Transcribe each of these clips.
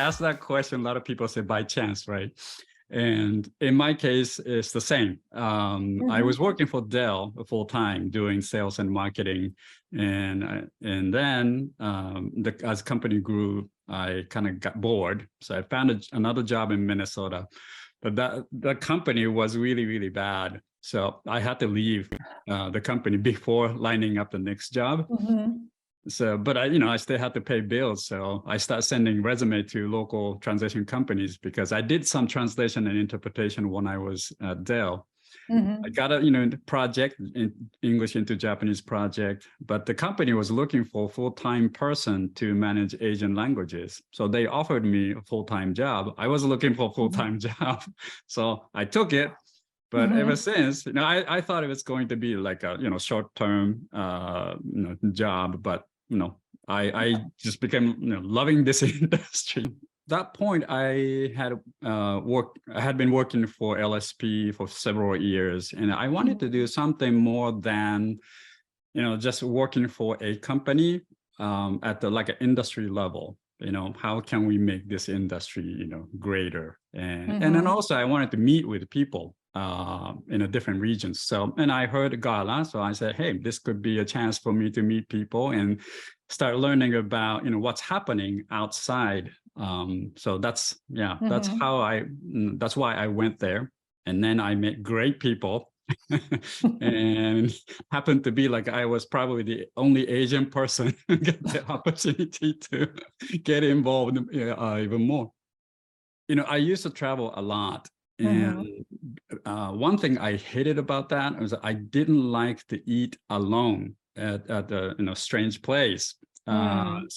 ask that question, a lot of people say by chance, right? And in my case, it's the same. I was working for Dell full time doing sales and marketing. And then as the company grew, I kind of got bored. So I found another job in Minnesota. But that company was really, really bad. So I had to leave the company before lining up the next job. So, but I still had to pay bills. So I started sending resume to local translation companies because I did some translation and interpretation when I was at Dell. I got a project in English into Japanese project, but the company was looking for a full-time person to manage Asian languages. So they offered me a full-time job. I was looking for a full-time job, so I took it. But ever since, I thought it was going to be like a short-term job, but I just became loving this industry. That point, I had been working for LSP for several years, and I wanted to do something more than just working for a company at the like an industry level. How can we make this industry greater? And then also I wanted to meet with people in a different regions. So, and I heard GALA, so I said, hey, this could be a chance for me to meet people and start learning about what's happening outside. So that's that's why I went there, and then I met great people. And happened to be like I was probably the only Asian person who got the opportunity to get involved even more. I used to travel a lot. And one thing I hated about that was I didn't like to eat alone at a strange place.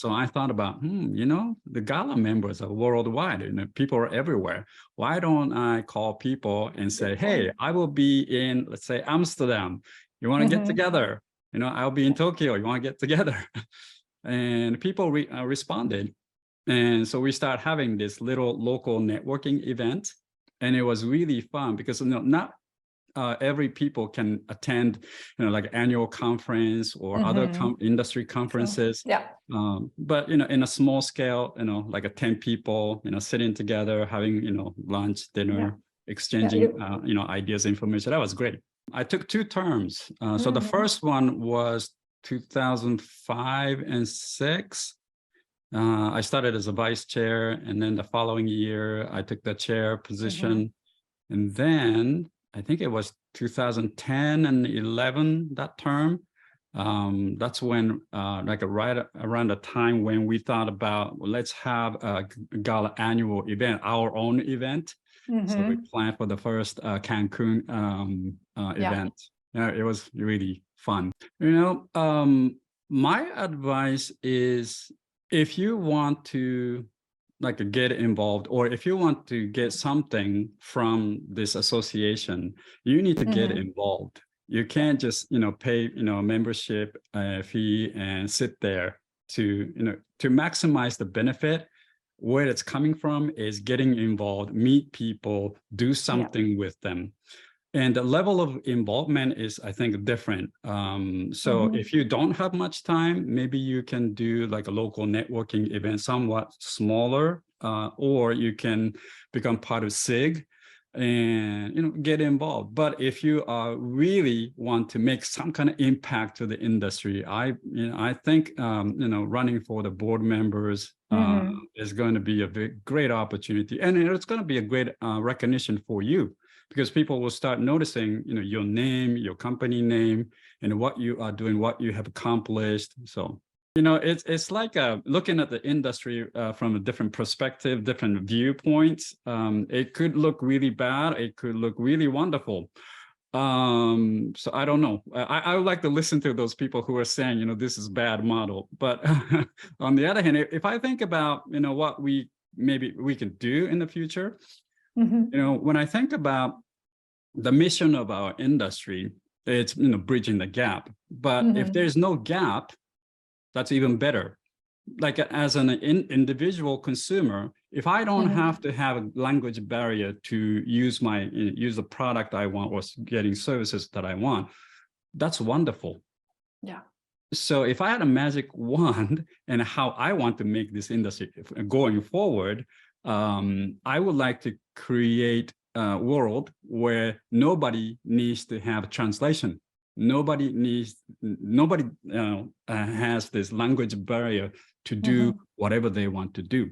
So I thought about, the GALA members are worldwide, people are everywhere. Why don't I call people and say, hey, I will be in, let's say, Amsterdam. You want to get together? I'll be in Tokyo. You want to get together? And people responded. And so we start having this little local networking event. And it was really fun because not every people can attend, like annual conference or other industry conferences. But in a small scale, like 10 people, sitting together, having lunch, dinner, exchanging, ideas, information. That was great. I took 2 terms. So the first one was 2005 and 6. I started as a vice chair, and then the following year I took the chair position. And then I think it was 2010 and 11, that term. That's when right around the time when we thought about, well, let's have a GALA annual event, our own event. So we planned for the first Cancun event. It was really fun. My advice is, if you want to get involved, or if you want to get something from this association, you need to get involved. You can't just pay a membership fee and sit there. To maximize the benefit, where it's coming from is getting involved, meet people, do something with them. And the level of involvement is, I think, different. So if you don't have much time, maybe you can do like a local networking event, somewhat smaller, or you can become part of SIG and get involved. But if you really want to make some kind of impact to the industry, I think running for the board members is going to be a great opportunity, and it's going to be a great recognition for you. Because people will start noticing, your name, your company name, and what you are doing, what you have accomplished. So, it's like looking at the industry from a different perspective, different viewpoints. It could look really bad. It could look really wonderful. So I don't know. I would like to listen to those people who are saying, this is bad model. But on the other hand, if I think about, what maybe we could do in the future, when I think about the mission of our industry, it's bridging the gap. But if there's no gap, that's even better. Like as an individual consumer, if I don't have to have a language barrier to use the product I want or getting services that I want, that's wonderful. Yeah. So if I had a magic wand and how I want to make this industry going forward, I would like to create a world where nobody needs to have translation. Nobody has this language barrier to do whatever they want to do.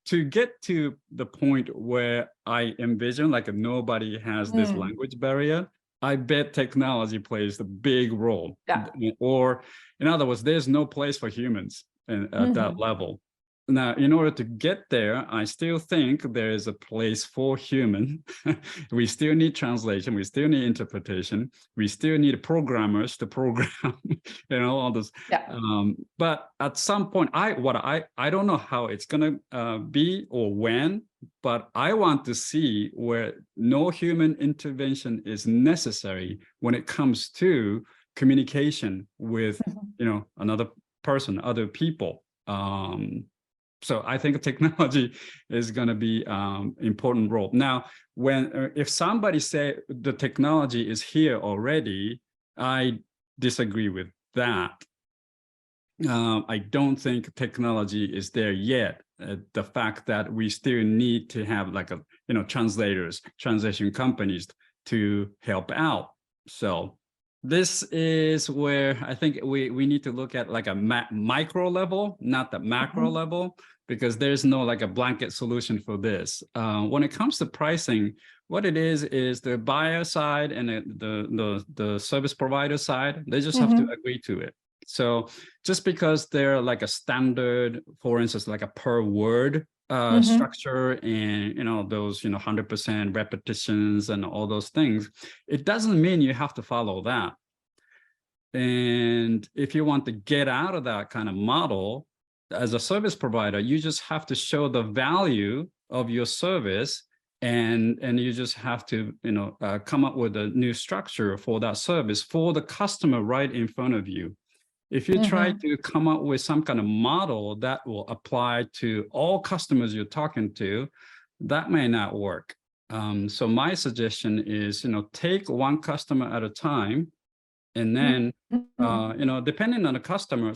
To get to the point where I envision like nobody has this language barrier, I bet technology plays a big role. Yeah. Or in other words, there's no place for humans at that level. Now, in order to get there, I still think there is a place for human. We still need translation. We still need interpretation. We still need programmers to program, all this. Yeah. But at some point, I don't know how it's gonna be or when, but I want to see where no human intervention is necessary when it comes to communication with, another person, other people. So I think technology is going to be important role. Now, if somebody say the technology is here already, I disagree with that. I don't think technology is there yet. The fact that we still need to have like translators, translation companies to help out. So this is where I think we need to look at like a micro level, not the macro level, because there's no like a blanket solution for this. When it comes to pricing, what it is the buyer side and the service provider side, they just have to agree to it. So just because they're like a standard, for instance, like a per word structure and those 100% repetitions and all those things, it doesn't mean you have to follow that. And if you want to get out of that kind of model as a service provider, you just have to show the value of your service, and you just have to come up with a new structure for that service for the customer right in front of you. If you try to come up with some kind of model that will apply to all customers you're talking to, that may not work. So my suggestion is, take one customer at a time, and then, depending on the customer,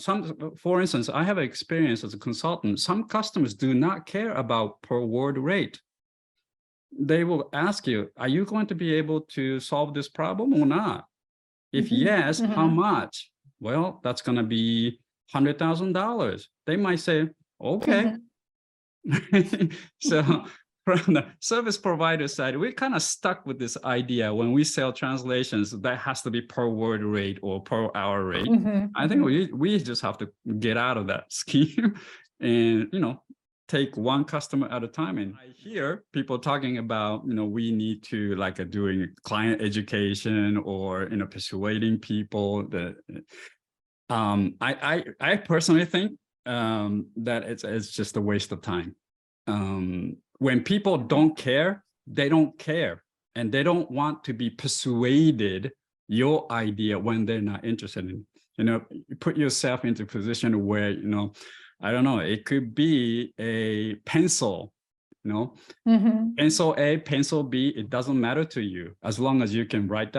for instance, I have experience as a consultant. Some customers do not care about per word rate. They will ask you, are you going to be able to solve this problem or not? If yes, how much? Well, that's going to be $100,000. They might say, okay. So from the service provider side, we're kind of stuck with this idea when we sell translations that has to be per word rate or per hour rate. I think we just have to get out of that scheme and, take one customer at a time. And I hear people talking about, we need to like doing client education or, persuading people that I personally think that it's just a waste of time. When people don't care, they don't care, and they don't want to be persuaded your idea when they're not interested in. You put yourself into a position where I don't know, it could be a pencil, pencil A, pencil B, it doesn't matter to you as long as you can write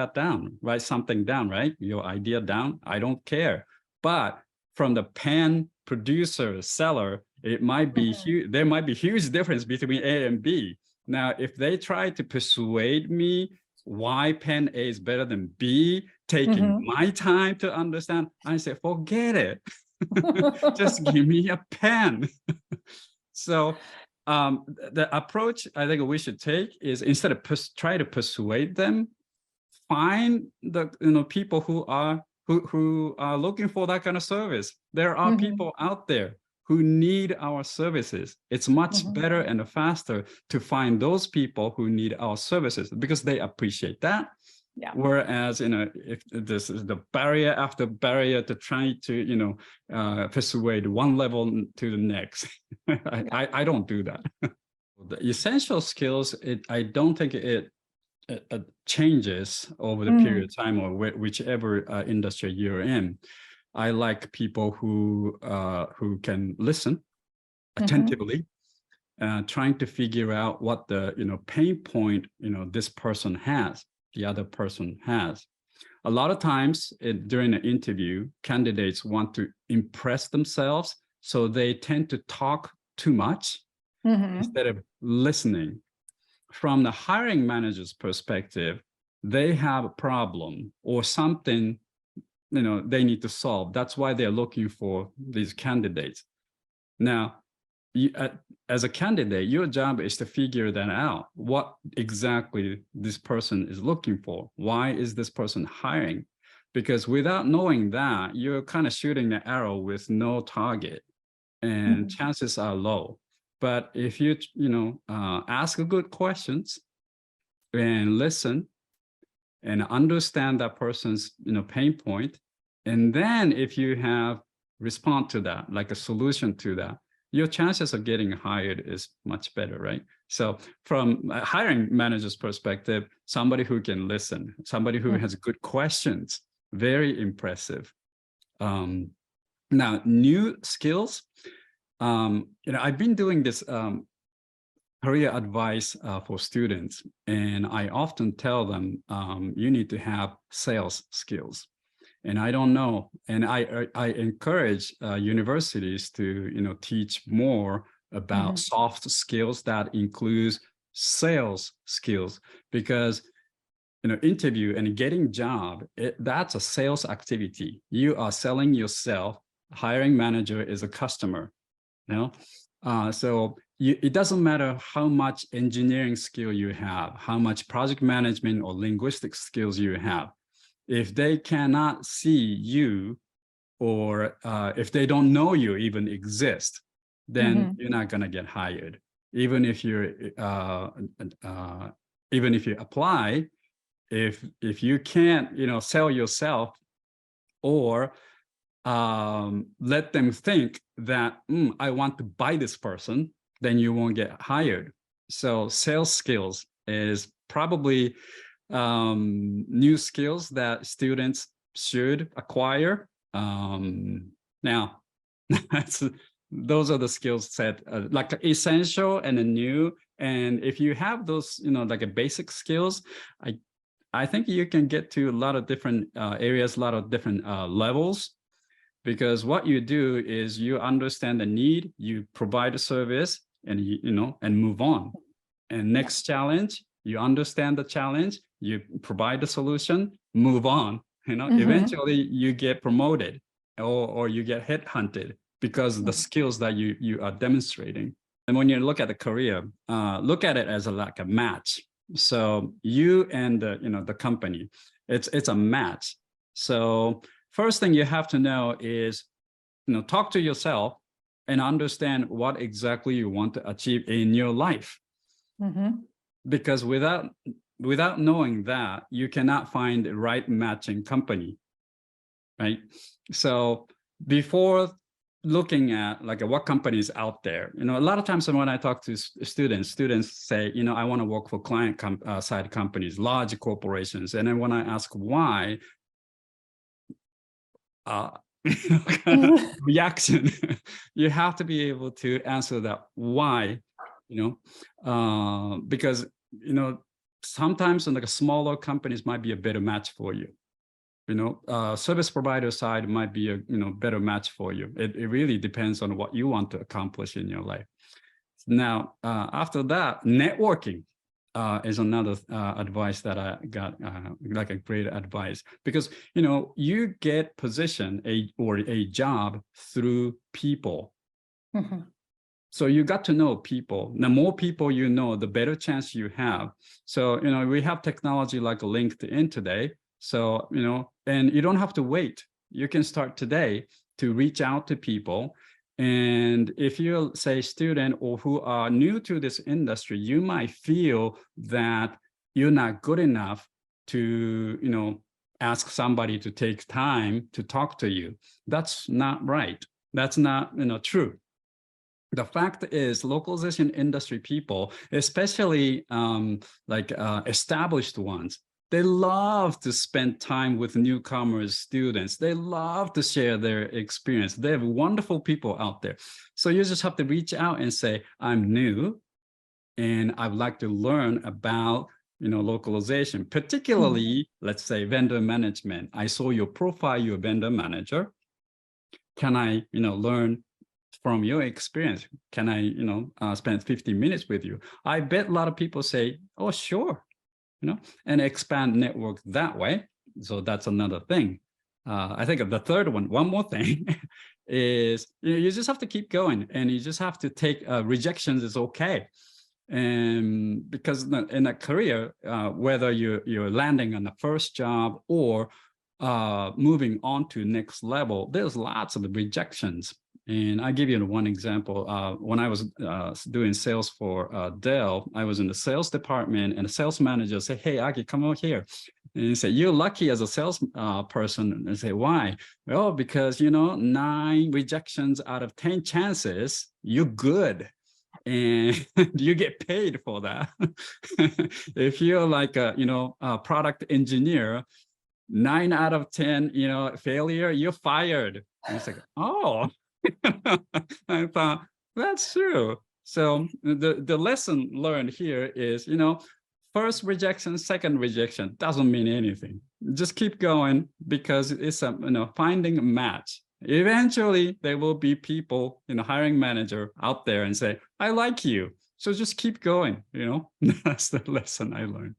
something down, right? Your idea down, I don't care. But from the pen producer, seller, it might be huge. There might be huge difference between A and B. Now, if they try to persuade me why pen A is better than B, taking my time to understand, I say, forget it. Just give me a pen. So the approach I think we should take is, instead of try to persuade them, find the people who are looking for that kind of service. There are people out there who need our services. It's much better and faster to find those people who need our services because they appreciate that. Yeah. Whereas, if this is the barrier after barrier to try to, persuade one level to the next, I don't do that. The essential skills, I don't think it changes over the period of time or whichever industry you're in. I like people who can listen attentively, trying to figure out what the pain point this person has, the other person has. a lot of times during an interview, candidates want to impress themselves, so they tend to talk too much instead of listening. From the hiring manager's perspective, they have a problem or something, they need to solve. That's why they're looking for these candidates. Now, as a candidate, your job is to figure that out. What exactly this person is looking for? Why is this person hiring? Because without knowing that, you're kind of shooting the arrow with no target, and chances are low. But if you, ask good questions and listen and understand that person's, pain point, and then if you have respond to that, like a solution to that, your chances of getting hired is much better, right? So from a hiring manager's perspective, somebody who can listen, somebody who has good questions, very impressive. Now, new skills, I've been doing this career advice for students, and I often tell them, you need to have sales skills. And I don't know, and I encourage universities to teach more about soft skills that includes sales skills, because interview and getting job, that's a sales activity. You are selling yourself. Hiring manager is a customer. So it doesn't matter how much engineering skill you have, how much project management or linguistic skills you have. If they cannot see you, or if they don't know you even exist, then you're not going to get hired. Even if you're, even if you apply, if you can't, sell yourself, or let them think that I want to buy this person, then you won't get hired. So sales skills is probably new skills that students should acquire. Now, those are the skill set, like essential and new. And if you have those, like a basic skills, I think you can get to a lot of different areas, a lot of different levels. Because what you do is you understand the need, you provide a service, and and move on. And next challenge, you understand the challenge, you provide the solution, move on. Eventually you get promoted, or you get headhunted because of the skills that you are demonstrating. And when you look at the career, look at it as like a match. So you and the company, it's a match. So first thing you have to know is, talk to yourself and understand what exactly you want to achieve in your life. Because without knowing that, you cannot find the right matching company, right? So before looking at like what companies out there, a lot of times when I talk to students say, I want to work for client side companies, large corporations. And then when I ask why, reaction, you have to be able to answer that why, because sometimes like smaller companies might be a better match for you. Service provider side might be a better match for you. It really depends on what you want to accomplish in your life. Now, after that, networking is another advice that I got, like a great advice, because you get position or a job through people. So you got to know people. The more people you know, the better chance you have. So we have technology like LinkedIn today. So and you don't have to wait. You can start today to reach out to people. And if you're, say, student or who are new to this industry, you might feel that you're not good enough to, ask somebody to take time to talk to you. That's not right. That's not, true. The fact is, localization industry people, especially established ones, they love to spend time with newcomers, students. They love to share their experience. They have wonderful people out there. So you just have to reach out and say, I'm new, and I'd like to learn about localization, particularly, let's say, vendor management. I saw your profile, you're a vendor manager. Can I, learn from your experience? Can I, spend 15 minutes with you? I bet a lot of people say, oh, sure, and expand network that way. So that's another thing. I think the third one more thing is, you just have to keep going, and you just have to take rejections is okay. And because in a career, whether you're landing on the first job or moving on to next level, there's lots of rejections. And I give you one example. When I was doing sales for Dell, I was in the sales department, and the sales manager said, "Hey, Aki, come over here." And he said, "You're lucky as a sales person." And I say, "Why?" "Well, because 9 rejections out of 10 chances, you're good, and you get paid for that." If you're like a product engineer, 9 out of 10, failure, you're fired. And it's like, oh. I thought that's true. So the lesson learned here is, first rejection, second rejection doesn't mean anything. Just keep going, because it's finding a match. Eventually, there will be people, hiring manager out there and say, "I like you." So just keep going. That's the lesson I learned.